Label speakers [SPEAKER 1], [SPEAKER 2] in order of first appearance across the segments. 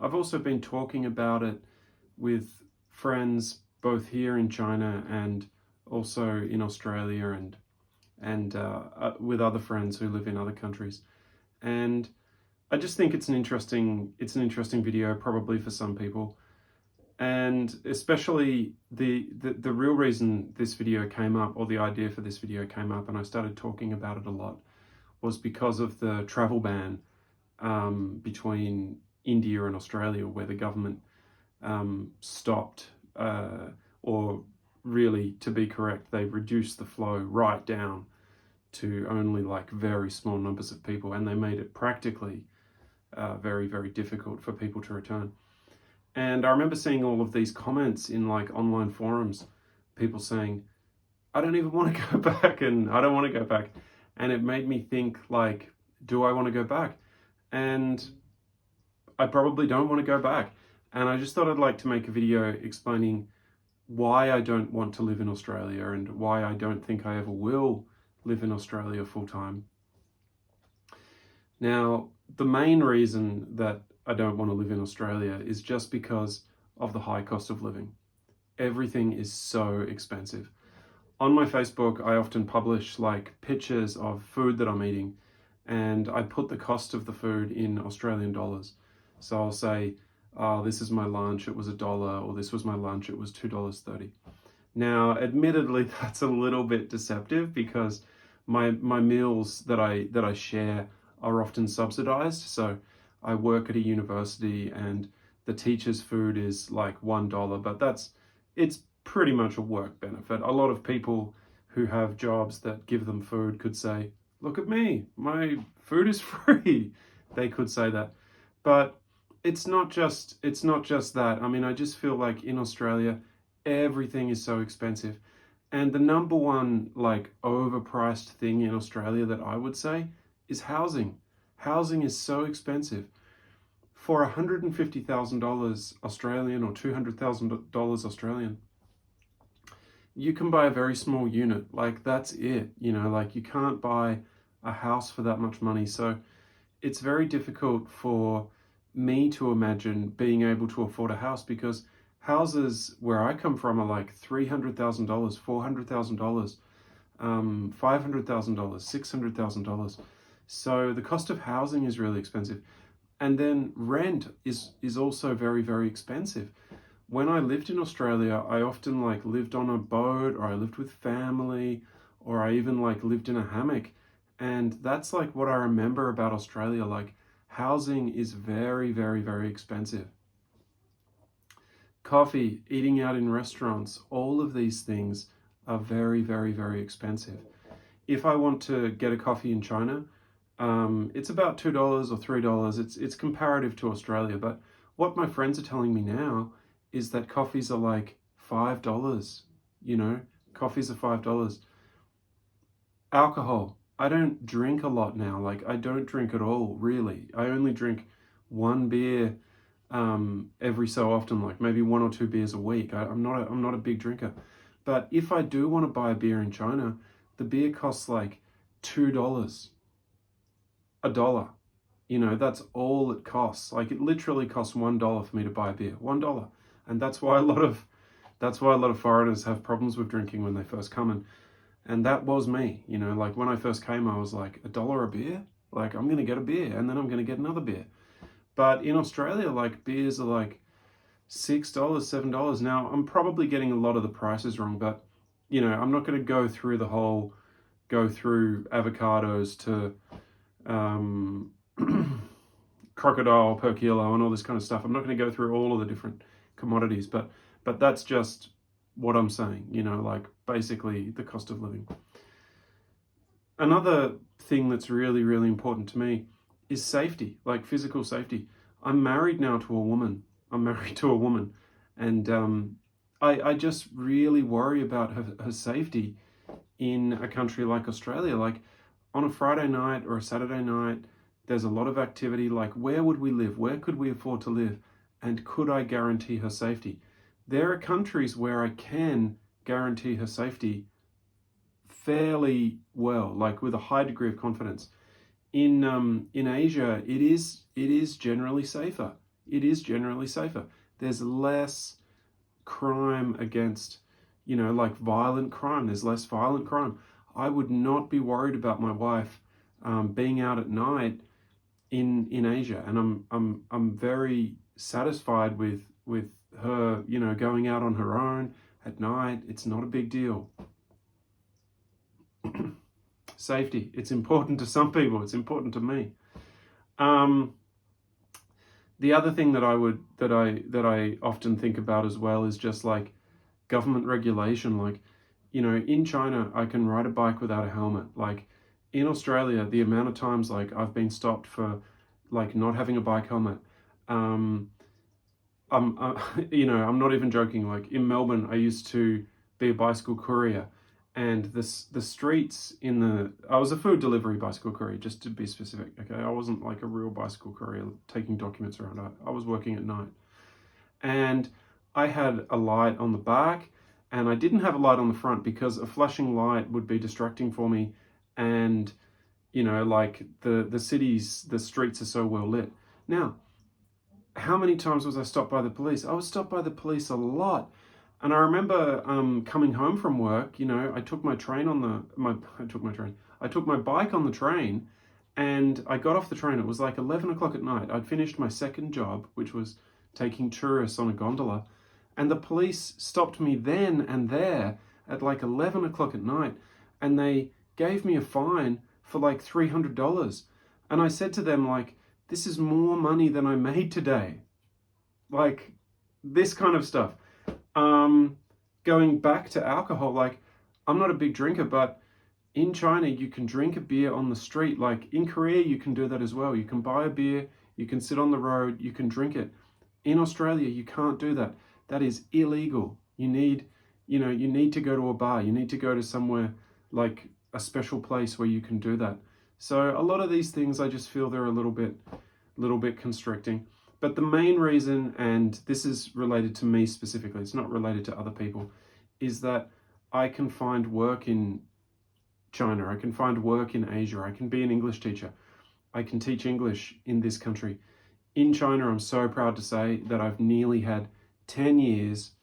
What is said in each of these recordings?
[SPEAKER 1] I've also been talking about it with friends both here in China and also in Australia, and with other friends who live in other countries. And I just think it's an interesting video, probably for some people. And especially the real reason this video came up, or the idea for this video came up, and I started talking about it a lot, was because of the travel ban between India and Australia, where the government stopped, or really, to be correct, they reduced the flow right down to only like very small numbers of people, and they made it practically very, very difficult for people to return. And I remember seeing all of these comments in like online forums, people saying, I don't even want to go back, and I don't want to go back. And it made me think, like, do I want to go back? And I probably don't want to go back. And I just thought I'd like to make a video explaining why I don't want to live in Australia and why I don't think I ever will live in Australia full time. Now, the main reason that I don't want to live in Australia is just because of the high cost of living. Everything is so expensive. On my Facebook, I often publish like pictures of food that I'm eating, and I put the cost of the food in Australian dollars. So I'll say, oh, this is my lunch, it was $1, or this was my lunch, it was $2.30. Now, admittedly, that's a little bit deceptive because my meals that I share are often subsidized. So I work at a university and the teacher's food is like $1, but it's pretty much a work benefit. A lot of people who have jobs that give them food could say, look at me, my food is free. They could say that. But it's not just that. I mean, I just feel like in Australia, everything is so expensive. And the number one like overpriced thing in Australia that I would say is housing. Housing is so expensive. For $150,000 Australian or $200,000 Australian, you can buy a very small unit. Like, that's it, you know, like you can't buy a house for that much money. So it's very difficult for me to imagine being able to afford a house, because houses where I come from are like $300,000, $400,000, $500,000, $600,000. So the cost of housing is really expensive. And then rent is also very, very expensive. When I lived in Australia, I often like lived on a boat, or I lived with family, or I even like lived in a hammock. And that's like what I remember about Australia. Like, housing is very, very, very expensive. Coffee, eating out in restaurants, all of these things are very, very, very expensive. If I want to get a coffee in China, it's about $2 or $3. It's comparative to Australia, but what my friends are telling me now is that coffees are like $5, you know, coffees are $5. Alcohol, I don't drink a lot now, like I don't drink at all, really. I only drink one beer every so often, like maybe 1 or 2 beers a week. I'm not a big drinker. But if I do want to buy a beer in China, the beer costs like $2. $1, you know, that's all it costs. Like, it literally costs $1 for me to buy a beer, $1. And that's why a lot of foreigners have problems with drinking when they first come. And that was me, you know, like when I first came, I was like, $1 a beer? Like, I'm going to get a beer and then I'm going to get another beer. But in Australia, like, beers are like $6, $7. Now, I'm probably getting a lot of the prices wrong, but, you know, I'm not going to go through avocados to crocodile per kilo and all this kind of stuff. I'm not going to go through all of the different commodities, but that's just what I'm saying, you know, like basically the cost of living. Another thing that's really, really important to me is safety, like physical safety. I'm married now to a woman. And I just really worry about her safety in a country like Australia. Like, on a Friday night or a Saturday night, there's a lot of activity. Like, where would we live? Where could we afford to live? And could I guarantee her safety? There are countries where I can guarantee her safety fairly well, like with a high degree of confidence. In Asia, it is generally safer. it is generally safer. There's less crime against, like violent crime. There's less violent crime. I would not be worried about my wife being out at night in Asia, and I'm very satisfied with her, going out on her own at night. It's not a big deal. Safety, it's important to some people. It's important to me. The other thing that I often think about as well is just like government regulation. Like, in China, I can ride a bike without a helmet. Like in Australia, the amount of times like I've been stopped for like not having a bike helmet. I'm not even joking. Like in Melbourne, I used to be a bicycle courier, and the streets I was a food delivery bicycle courier, just to be specific. Okay, I wasn't like a real bicycle courier taking documents around. I was working at night, and I had a light on the back, and I didn't have a light on the front because a flashing light would be distracting for me, and like the streets are so well lit. Now, how many times was I stopped by the police? I was stopped by the police a lot. And I remember coming home from work, I took my bike on the train, and I got off the train. It was like 11 o'clock at night. I'd finished my second job, which was taking tourists on a gondola. And the police stopped me then and there at like 11 o'clock at night. And they gave me a fine for like $300. And I said to them, like, this is more money than I made today. Like, this kind of stuff. Going back to alcohol, like, I'm not a big drinker, but in China, you can drink a beer on the street. Like in Korea, you can do that as well. You can buy a beer, you can sit on the road, you can drink it. In Australia, you can't do that. That is illegal. You need to go to a bar. You need to go to somewhere like a special place where you can do that. So a lot of these things, I just feel they're a little bit constricting. But the main reason, and this is related to me specifically, it's not related to other people, is that I can find work in China, I can find work in Asia, I can be an English teacher, I can teach English in this country. In China, I'm so proud to say that I've nearly had 10 years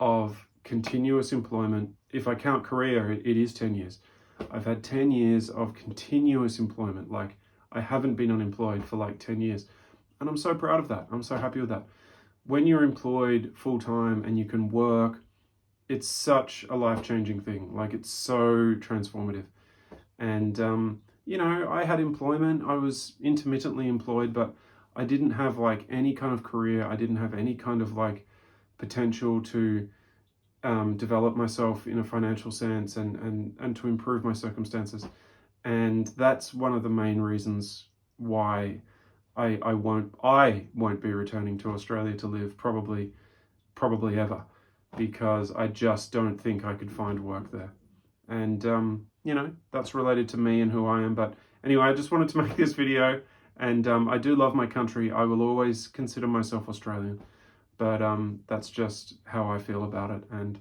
[SPEAKER 1] of continuous employment. If I count Korea, it is 10 years. I've had 10 years of continuous employment. Like, I haven't been unemployed for like 10 years. And I'm so proud of that. I'm so happy with that. When you're employed full-time and you can work, it's such a life-changing thing. Like, it's so transformative. And, I had employment. I was intermittently employed, but I didn't have like any kind of career. I didn't have any kind of like potential to develop myself in a financial sense and to improve my circumstances. And that's one of the main reasons why I won't be returning to Australia to live probably ever, because I just don't think I could find work there. And that's related to me and who I am. But anyway, I just wanted to make this video, and I do love my country. I will always consider myself Australian, but that's just how I feel about it. And